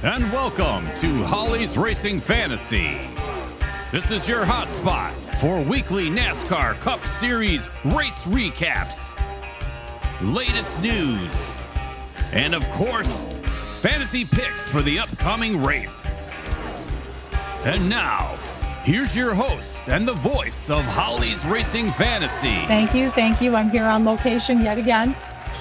And welcome to Holly's Racing Fantasy. This is your hotspot for weekly NASCAR Cup Series race recaps, latest news, and of course, fantasy picks for the upcoming race. And now, here's your host and the voice of Holly's Racing Fantasy. Thank you. I'm here on location yet again.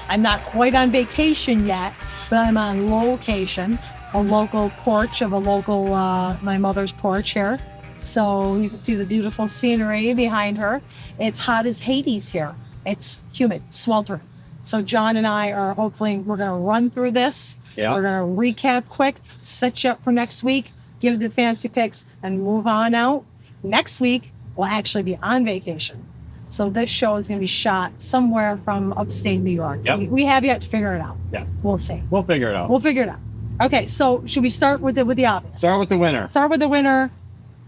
I'm not quite on vacation yet, but I'm on location. A local porch of a local, my mother's porch here. So you can see the beautiful scenery behind her. It's hot as Hades here. It's humid, sweltering. So John and I are we're going to run through this. Yeah. We're going to recap quick, set you up for next week, give the fantasy picks, and move on out. Next week, we'll actually be on vacation. So this show is going to be shot somewhere from upstate New York. Yep. We have yet to figure it out. Yeah. We'll see. We'll figure it out. Okay, so should we start with the obvious? Start with the winner.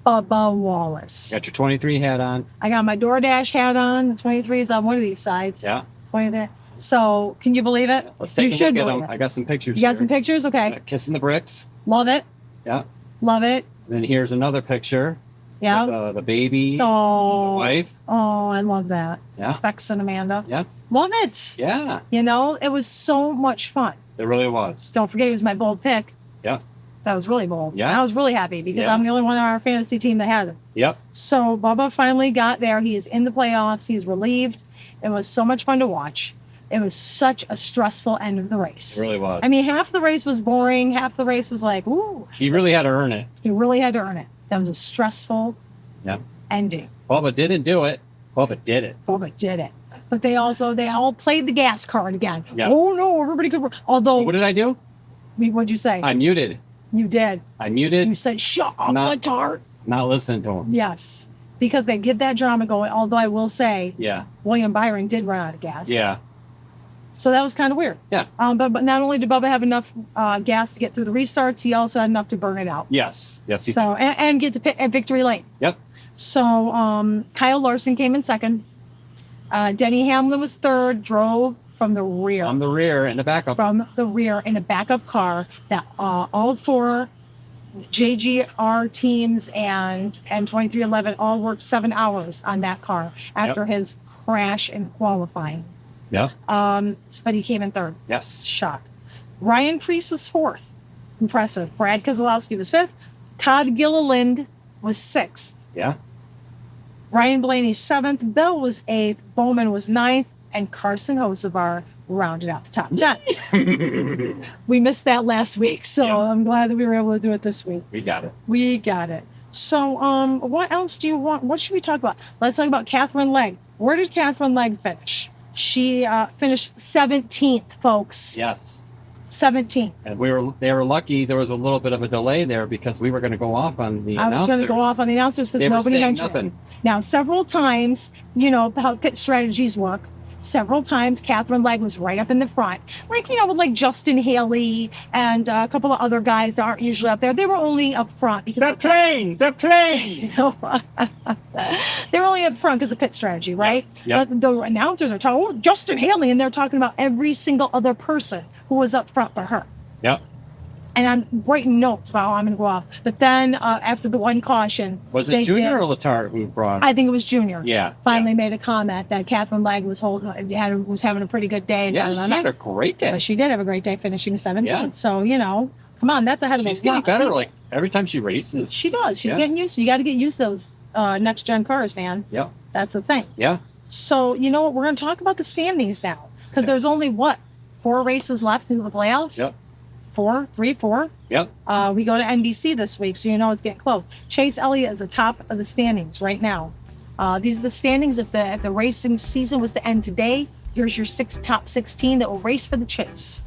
Bubba Wallace. Got your 23 hat on. I got my DoorDash hat on. The 23 is on one of these sides. Yeah. 23. So, can you believe it? Let's take a look at them. I got some pictures. You got some pictures? Okay. Kissing the bricks. Love it. Yeah. Love it. And then here's another picture. Yeah. With, the baby. Oh. The wife. Oh, I love that. Yeah. Bex and Amanda. Yeah. Love it. Yeah. You know, it was so much fun. It really was. Don't forget, it was my bold pick. Yeah. That was really bold. Yeah. I was really happy because I'm the only one on our fantasy team that had it. Yep. So Bubba finally got there. He is in the playoffs. He's relieved. It was so much fun to watch. It was such a stressful end of the race. It really was. I mean, half the race was boring. Half the race was like, ooh. He really had to earn it. He really had to earn it. That was a stressful ending. Bubba didn't do it. Bubba did it. Bubba did it. But they all played the gas card again. Yeah. Oh, no, everybody could. Although. What did I do? What'd you say? I muted. You did. I muted. You said, shut up, Tart. Not listening to him. Yes. Because they get that drama going. Although I will say, Yeah. William Byron did run out of gas. Yeah. So that was kind of weird. Yeah. But not only did Bubba have enough gas to get through the restarts, he also had enough to burn it out. Yes. Yes. So and get to victory lane. Yep. So Kyle Larson came in second. Denny Hamlin was third. Drove from the rear. From the rear in the backup. From the rear in a backup car that all four JGR teams and 2311 all worked 7 hours on that car after his crash in qualifying. Yeah. But he came in third. Yes. Shocked. Ryan Preece was fourth. Impressive. Brad Keselowski was fifth. Todd Gilliland was sixth. Yeah. Ryan Blaney seventh. Bell was eighth. Bowman was ninth. And Carson Hocevar rounded out the top 10. We missed that last week, so I'm glad that we were able to do it this week. We got it. So, what else do you want? What should we talk about? Let's talk about Catherine Legg. Where did Catherine Legg finish? She finished 17th, folks. Yes. 17th. And they were lucky there was a little bit of a delay there because we were going to go off on the announcers. I was going to go off on the announcers because nobody mentioned it. Now, several times, you know how pit strategies work. Several times, Catherine Legg was right up in the front. Like, you know, with like Justin Haley and a couple of other guys that aren't usually up there. They were only up front because They're playing. You know, they were only up front because of pit strategy, right? Yep. But the announcers are talking, oh, Justin Haley, and they're talking about every single other person who was up front for her. Yep. And I'm writing notes about how I'm going to go off. But then after the one caution... Was it Junior or Letard who brought it? I think it was Junior. Yeah. Finally made a comment that Catherine Legg was having a pretty good day. Yeah, she had a great day. But she did have a great day finishing 17th. Yeah. So, you know, come on, that's ahead of us. She's getting better like every time she races. She does. She's getting used to it. You got to get used to those next-gen cars, man. Yep. That's the thing. Yeah. So, you know what? We're going to talk about the standings now. Because there's only, 4 races left into the playoffs? Yep. 4? Yep. We go to NBC this week, so you know it's getting close. Chase Elliott is the top of the standings right now. These are the standings. If the racing season was to end today, here's your top 16 that will race for the chase.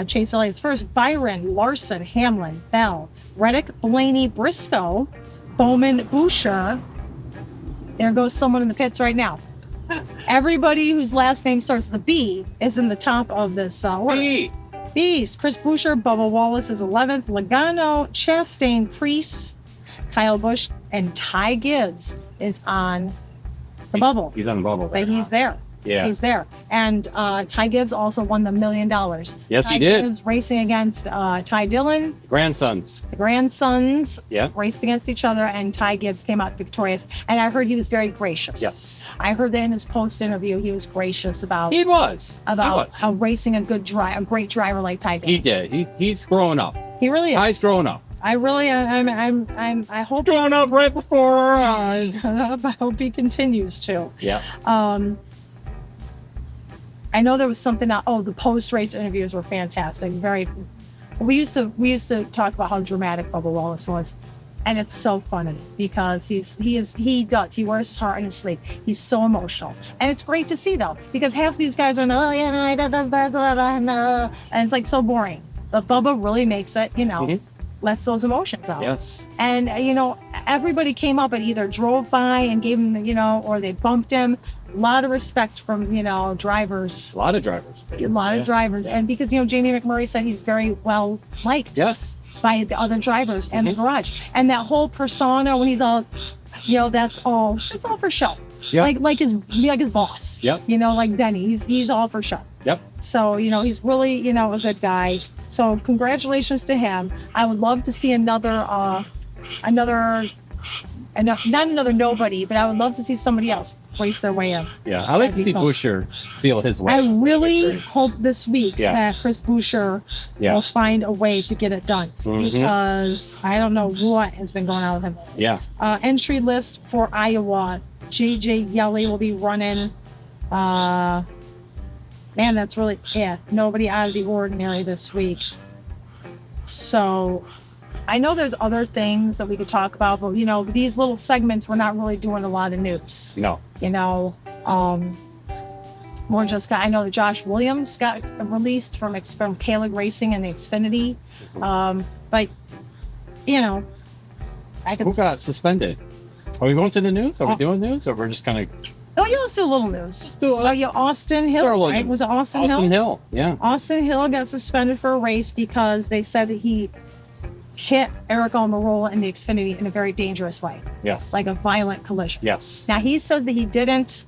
Chase Elliott's first. Byron, Larson, Hamlin, Bell, Reddick, Blaney, Briscoe, Bowman, Boucher. There goes someone in the pits right now. Everybody whose last name starts with a B is in the top of this order. Beast, Chris Boucher, Bubba Wallace is 11th, Logano, Chastain, Preece, Kyle Busch, and Ty Gibbs is on the bubble. He's on the bubble. But he's there. Yeah. He's there. And Ty Gibbs also won the $1 million. Yes, Ty he did. Gibbs racing against Ty Dillon. Grandsons. The grandsons Yeah. raced against each other, and Ty Gibbs came out victorious. And I heard he was very gracious. Yes. I heard that in his post interview, he was gracious about He was. how racing a great driver like Ty Dillon. He did. He's growing up. He really is. Ty's growing up. I really, I hope Growing up right before our eyes. I hope he continues to. Yeah. I know there was something. The post-race interviews were fantastic. We used to talk about how dramatic Bubba Wallace was, and it's so funny because he wears his heart on his sleeve. He's so emotional, and it's great to see though, because half of these guys are I did this, blah, blah, blah, blah, and it's like so boring. But Bubba really makes it, lets those emotions out. Yes. And everybody came up and either drove by and gave him, or they bumped him. A lot of respect from, drivers. A lot of drivers. A lot of drivers. And because, Jamie McMurray said he's very well liked Yes. by the other drivers and the garage. And that whole persona when he's all, it's all for show. Yep. Like his boss. Yep. Like Denny. He's all for show. Yep. So, he's really, a good guy. So congratulations to him. I would love to see not another nobody, but I would love to see somebody else race their way in. Yeah, I like to see Buescher seal his way. I really hope this week Yeah. that Chris Buescher will find a way to get it done, because I don't know what has been going on with him. Yeah. Entry list for Iowa. JJ Yelly will be running. Man, that's really, nobody out of the ordinary this week. So I know there's other things that we could talk about, but these little segments, we're not really doing a lot of news. No. More just I know that Josh Williams got released from Kalig Racing and the Xfinity. But Who got suspended? Are we going to the news? Are we doing news? Or we're just kind of... let's do a little news. Austin Hill, Sure, right? Was it Austin Hill? Austin Hill, yeah. Austin Hill got suspended for a race because they said that he hit Eric Almirola in the Xfinity in a very dangerous way. Yes. Like a violent collision. Yes. Now, he says that he didn't,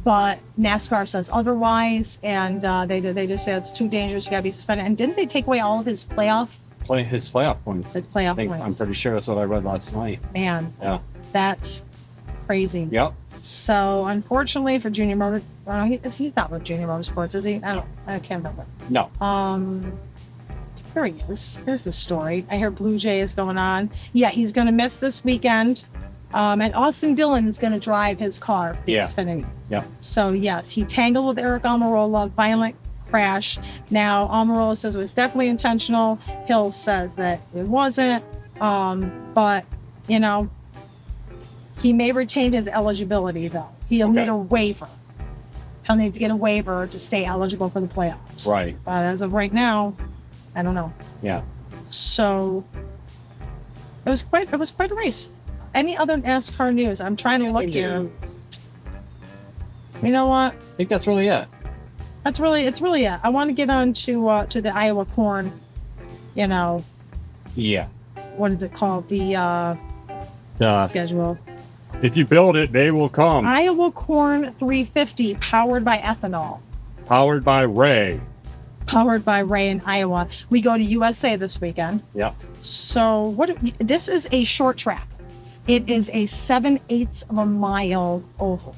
but NASCAR says otherwise, and they just say it's too dangerous, you gotta be suspended. And didn't they take away all of his playoff His playoff points. His playoff points. I'm pretty sure that's what I read last night. Man. Yeah. That's crazy. Yep. So, unfortunately for Junior Motor, he's not with Junior Motorsports, is he? I can't remember. No. There he is. Here's the story. I hear Blue Jay is going on. Yeah, he's going to miss this weekend. And Austin Dillon is going to drive his car for Xfinity. Yeah. So, yes, he tangled with Eric Almirola, violent crash. Now, Almirola says it was definitely intentional. Hill says that it wasn't. But, he may retain his eligibility, though. He'll need a waiver. He'll need to get a waiver to stay eligible for the playoffs. Right. But as of right now, I don't know. Yeah. So it was quite a race. Any other NASCAR news? I'm trying to look here. You know what? I think that's really it. It's really it. I want to get on to the Iowa corn. Yeah. What is it called? The schedule. If you build it, they will come. Iowa Corn 350, powered by ethanol. Powered by Ray. Powered by Ray in Iowa. We go to USA this weekend. Yeah. So this is a short track. It is a 7/8 of a mile oval.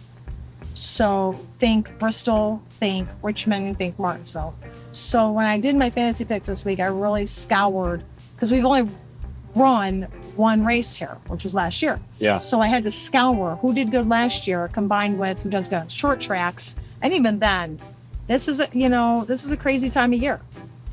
So think Bristol, think Richmond, think Martinsville. So when I did my fantasy picks this week, I really scoured, because we've only run one race here, which was last year. Yeah. So I had to scour who did good last year combined with who does good on short tracks. And even then, this is a crazy time of year.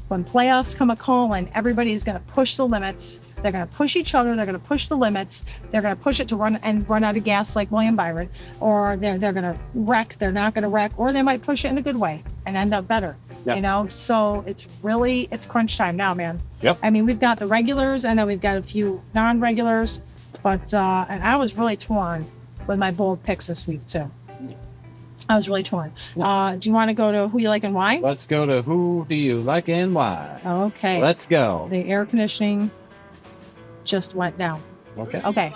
When playoffs come a-calling, everybody's going to push the limits. They're going to push each other. They're going to push the limits. They're going to push it to run out of gas like William Byron, or they're going to wreck. They're not going to wreck, or they might push it in a good way and end up better. Yep. So it's crunch time now, man. Yep. I mean, we've got the regulars. I know we've got a few non-regulars, but and I was really torn with my bold picks this week too. I was really torn. Do you want to go to who you like and why? Let's go to who do you like and why. Okay. Let's go. The air conditioning just went down. Okay. Okay.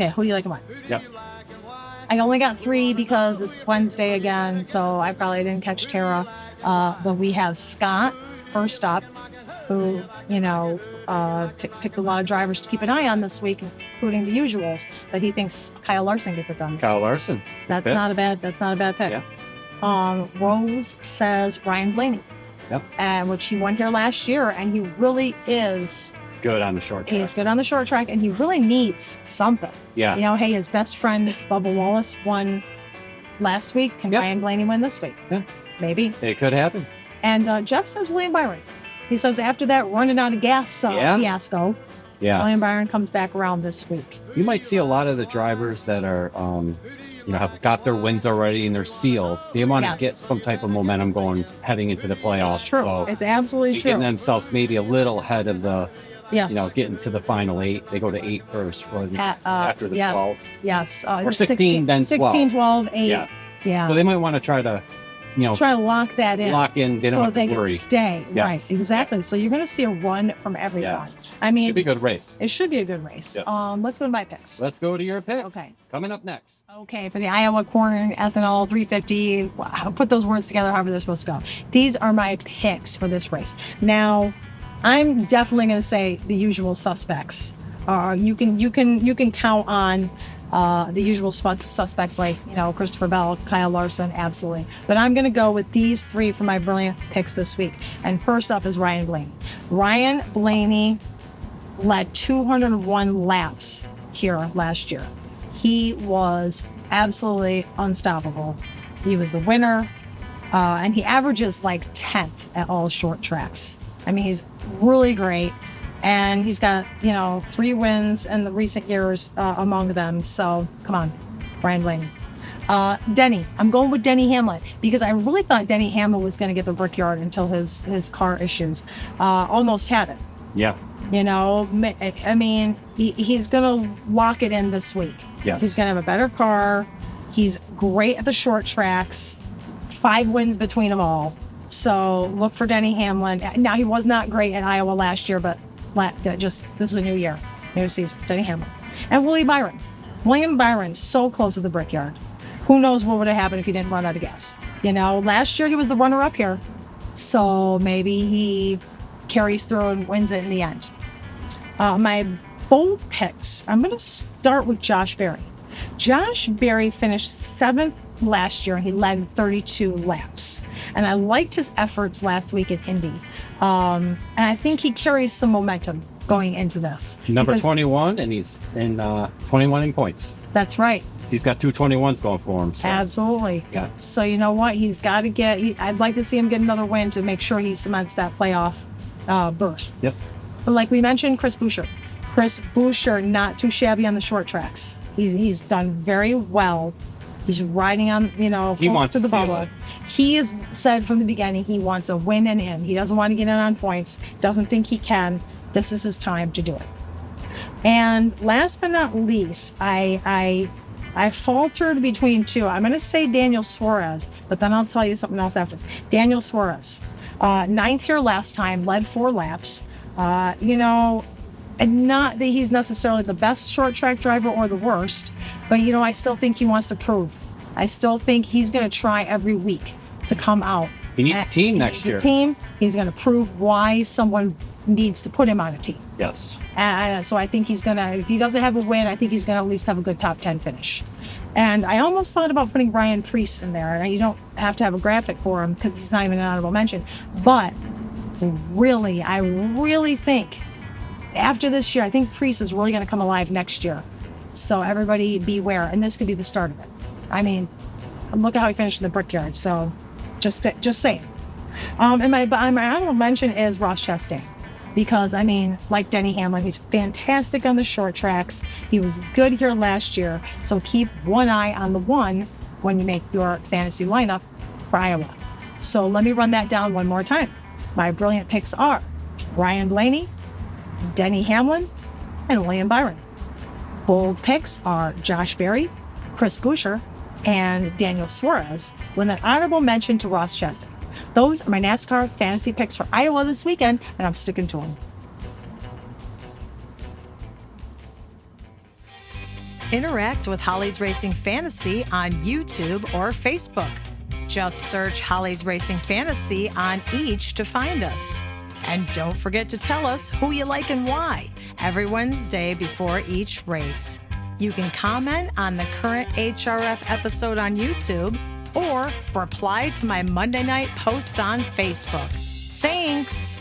Who do you like and why? Yep. I only got 3 because it's Wednesday again, so I probably didn't catch Tara. But we have Scott first up, who, picked a lot of drivers to keep an eye on this week, including the usuals. But he thinks Kyle Larson gets it done. Kyle Larson. That's not a bad pick. Yeah. Rose says Ryan Blaney. Yep. And which he won here last year, and he really is good on the short track. He's good on the short track, and he really needs something. Yeah. Hey, his best friend Bubba Wallace won last week. Can Ryan Blaney win this week? Yeah. Maybe. It could happen. And Jeff says William Byron. He says after that running out of gas fiasco, William Byron comes back around this week. You might see a lot of the drivers that are, have got their wins already and they're sealed. They want to get some type of momentum going heading into the playoffs. It's true. So it's absolutely true. Getting themselves maybe a little ahead of the, yes. Getting to the final 8. They go to 8 first after the 12. Yes. Or 16, then 12. 16, 12, 8. Yeah. So they might want to try to, try to lock that in. Lock in. They don't have to worry. Can stay. Yes. Right. Exactly. So you're going to see a run from everyone. Yeah. I mean, it should be a good race. It should be a good race. Yes. Let's go to my picks. Let's go to your picks. Okay. Coming up next. Okay, for the Iowa corn ethanol 350, I'll put those words together however they're supposed to go. These are my picks for this race. Now, I'm definitely going to say the usual suspects. You can count on the usual suspects like Christopher Bell, Kyle Larson, absolutely. But I'm going to go with these 3 for my brilliant picks this week. And first up is Ryan Blaney. Ryan Blaney led 201 laps here last year. He was absolutely unstoppable. He was the winner, and he averages like 10th at all short tracks. I mean, he's really great, and he's got 3 wins in the recent years among them. So come on, Ryan Blaney. Denny, I'm going with Denny Hamlin because I really thought Denny Hamlin was going to get the Brickyard until his car issues. Almost had it. Yeah. I mean, he's going to lock it in this week. Yes. He's going to have a better car. He's great at the short tracks. 5 wins between them all. So look for Denny Hamlin. Now, he was not great in Iowa last year, but this is a new year. New season. Denny Hamlin. And William Byron. William Byron, so close to the Brickyard. Who knows what would have happened if he didn't run out of gas. Last year he was the runner-up here. So maybe he carries through and wins it in the end. My bold picks, I'm going to start with Josh Berry. Josh Berry finished 7th last year, and he led 32 laps. And I liked his efforts last week at Indy. And I think he carries some momentum going into this. Number 21, and he's in 21 in points. That's right. He's got 2 21s going for him. So. Absolutely. Yeah. So you know what? He's got to I'd like to see him get another win to make sure he cements that playoff berth. Yep. But like we mentioned, Chris Buescher. Chris Buescher, not too shabby on the short tracks. He's done very well. He's riding on, he wants to the seal bubble. it. He has said from the beginning he wants a win and in. He doesn't want to get in on points. Doesn't think he can. This is his time to do it. And last but not least, I faltered between 2. I'm going to say Daniel Suarez, but then I'll tell you something else after this. Daniel Suarez, 9th here last time, led 4 laps. And not that he's necessarily the best short track driver or the worst, but I still think he wants to prove. I still think he's going to try every week to come out. He needs a team next year. He's going to prove why someone needs to put him on a team. Yes. And so I think he's going to, if he doesn't have a win, I think he's going to at least have a good top 10 finish. And I almost thought about putting Brian Priest in there. And you don't have to have a graphic for him because he's not even an honorable mention. But I really think after this year, I think Priest is really going to come alive next year. So everybody beware. And this could be the start of it. I mean, look at how he finished in the Brickyard. So just saying. And my honorable mention is Ross Chastain. Because, like Denny Hamlin, he's fantastic on the short tracks. He was good here last year. So keep one eye on the 1 when you make your fantasy lineup for Iowa. So let me run that down one more time. My brilliant picks are Ryan Blaney, Denny Hamlin, and William Byron. Bold picks are Josh Berry, Chris Buescher, and Daniel Suarez, with an honorable mention to Ross Chastain. Those are my NASCAR fantasy picks for Iowa this weekend, and I'm sticking to them. Interact with Holly's Racing Fantasy on YouTube or Facebook. Just search Holly's Racing Fantasy on each to find us. And don't forget to tell us who you like and why every Wednesday before each race. You can comment on the current HRF episode on YouTube or reply to my Monday night post on Facebook. Thanks!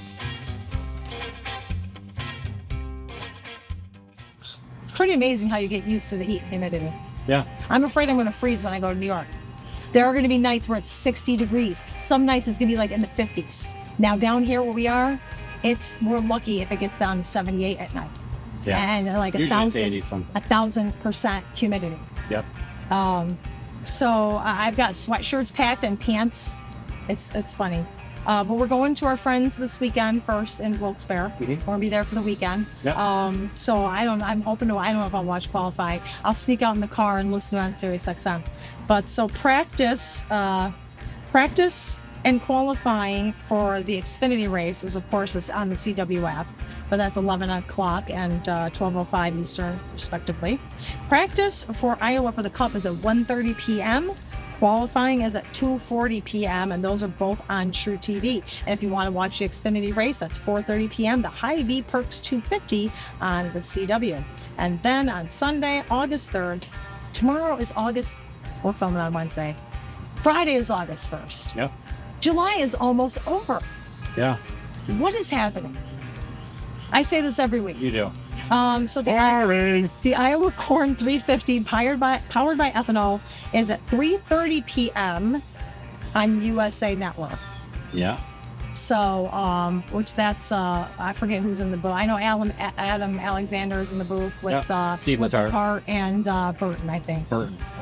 It's pretty amazing how you get used to the heat and humidity. Yeah. I'm afraid I'm going to freeze when I go to New York. There are going to be nights where it's 60 degrees. Some nights it's going to be like in the 50s. Now down here where we are, we're lucky if it gets down to 78 at night. Yeah. And like Usually it's 1,000% humidity. Yep. So I've got sweatshirts packed and pants. It's funny. But we're going to our friends this weekend first in Wilkes-Barre. Mm-hmm. We're gonna be there for the weekend. Yep. So I don't know if I'll watch qualify. I'll sneak out in the car and listen to it on Sirius XM. But so practice and qualifying for the Xfinity race is, of course, is on the CW app. But that's 11 o'clock and 12:05 Eastern, respectively. Practice for Iowa for the Cup is at 1:30 p.m. Qualifying is at 2:40 p.m. and those are both on True TV. And if you want to watch the Xfinity race, that's 4:30 p.m. The Hy-Vee Perks 250 on the CW. And then on Sunday, August 3rd, tomorrow is we're filming on Wednesday. Friday is August 1st. Yeah. July is almost over. Yeah. What is happening? I say this every week. You do. So the Iowa Corn 350 powered by Ethanol is at 3:30 p.m. on USA Network. Yeah. So, which that's I forget who's in the booth. I know Adam Alexander is in the booth with Steve with Letarte. Letarte and Burton, I think.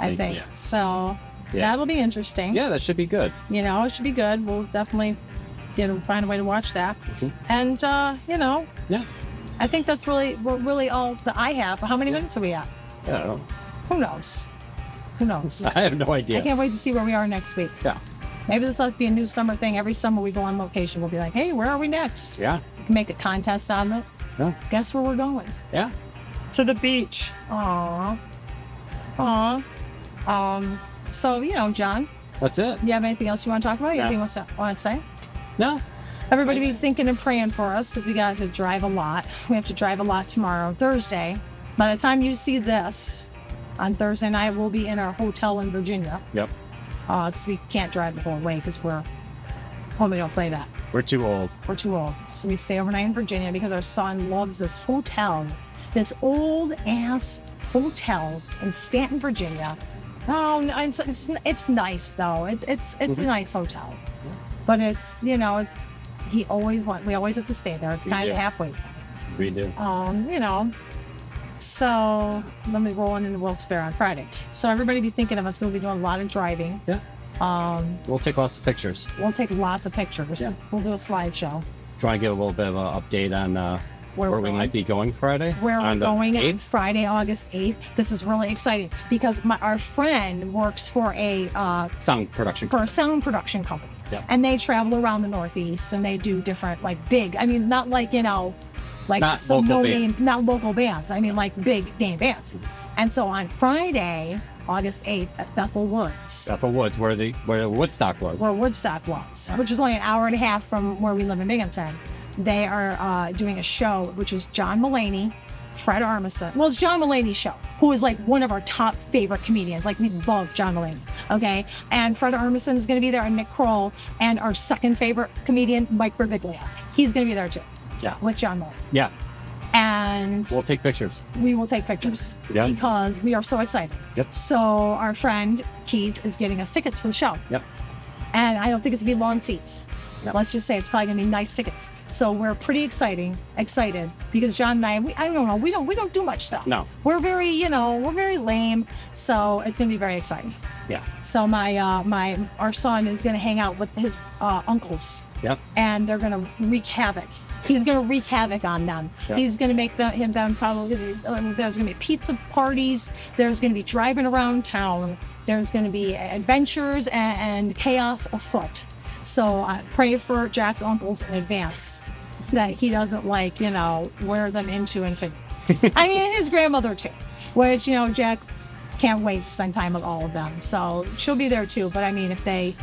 I think. Yeah. So Yeah. that'll be interesting. Yeah, that should be good. It should be good. We'll definitely find a way to watch that. Mm-hmm. And Yeah. I think that's really all that I have. How many minutes are we at? Yeah. I don't know. Who knows? I have no idea. I can't wait to see where we are next week. Yeah. Maybe this will be a new summer thing. Every summer we go on location. We'll be like, hey, where are we next? Yeah. We can make a contest on it. Yeah. Guess where we're going? Yeah. To the beach. Aww. So, John, That's it. you have anything else you want to talk about? No. Anything else you want to say? No. Everybody be thinking and praying for us because we got to drive a lot. We have to drive a lot tomorrow, Thursday. By the time you see this, on Thursday night, we'll be in our hotel in Virginia. Yep. Because we can't drive the whole way because we don't play that. We're too old. We're too old. So we stay overnight in Virginia because our son loves this hotel, this old-ass hotel in Stanton, Virginia. Oh, it's nice, though. It's a nice hotel. But we always have to stay there. It's kind of halfway. We do. So let me roll into Wilkes-Barre on Friday. So everybody be thinking of us. We'll be doing a lot of driving. Yeah. We'll take lots of pictures. We'll take lots of pictures. Yeah. We'll do a slideshow. Try and get a little bit of an update on where we might be going Friday. Where we're going on 8th? Friday, August 8th. This is really exciting because our friend works for a sound production company. Yeah. And they travel around the Northeast and they do different, not some not local bands. I mean, like big name bands. And so on Friday, August 8th at Bethel Woods. Bethel Woods, where Woodstock was. Where Woodstock was, which is only an hour and a half from where we live in Binghamton. They are doing a show, which is John Mulaney, Fred Armisen. Well, it's John Mulaney's show, who is like one of our top favorite comedians. Like, we love John Mulaney, okay? And Fred Armisen is going to be there, and Nick Kroll, and our second favorite comedian, Mike Birbiglia. He's going to be there too. Yeah. With John Mulaney. Yeah. And we'll take pictures. We will take pictures. Yeah. Because we are so excited. Yep. So our friend Keith is getting us tickets for the show. Yep. And I don't think it's going to be long seats. Yep. Let's just say it's probably going to be nice tickets. So we're pretty excited because John and I don't know, we don't do much stuff. No. We're very, we're very lame. So it's going to be very exciting. Yeah. So our son is going to hang out with his uncles. Yep. And they're going to wreak havoc. He's going to wreak havoc on them. Yep. He's going to make them probably, there's going to be pizza parties. There's going to be driving around town. There's going to be adventures and chaos afoot. So I pray for Jack's uncles in advance that he doesn't wear them into infinity. I mean, his grandmother too. which, Jack can't wait to spend time with all of them. So she'll be there too. But I mean, if they,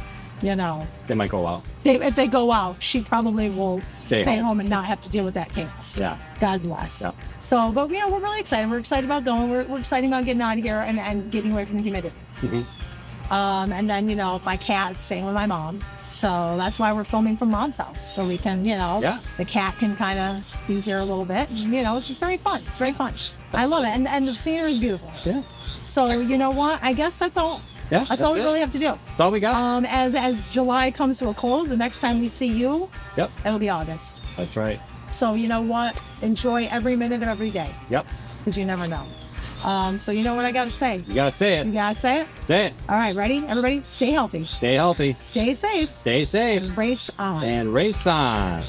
They might go out. if they go out, she probably will Stay home and not have to deal with that chaos. Yeah. God bless. So, but we're really excited. We're excited about going. We're excited about getting out of here and getting away from the humidity. And then, my cat's staying with my mom. So that's why we're filming from Mom's house. So we can, the cat can kind of be there a little bit. And, it's just very fun. It's very fun. I love it. And the scenery is beautiful. Yeah. So, you know what? I guess that's all. Yeah. That's all we really have to do. That's all we got. As July comes to a close, the next time we see you, it'll be August. That's right. So you know what? Enjoy every minute of every day. Yep. Because you never know. So you know what I got to say? You got to say it. You got to say it? Say it. All right, ready? Everybody, stay healthy. Stay healthy. Stay safe. Stay safe. Race on. And race on.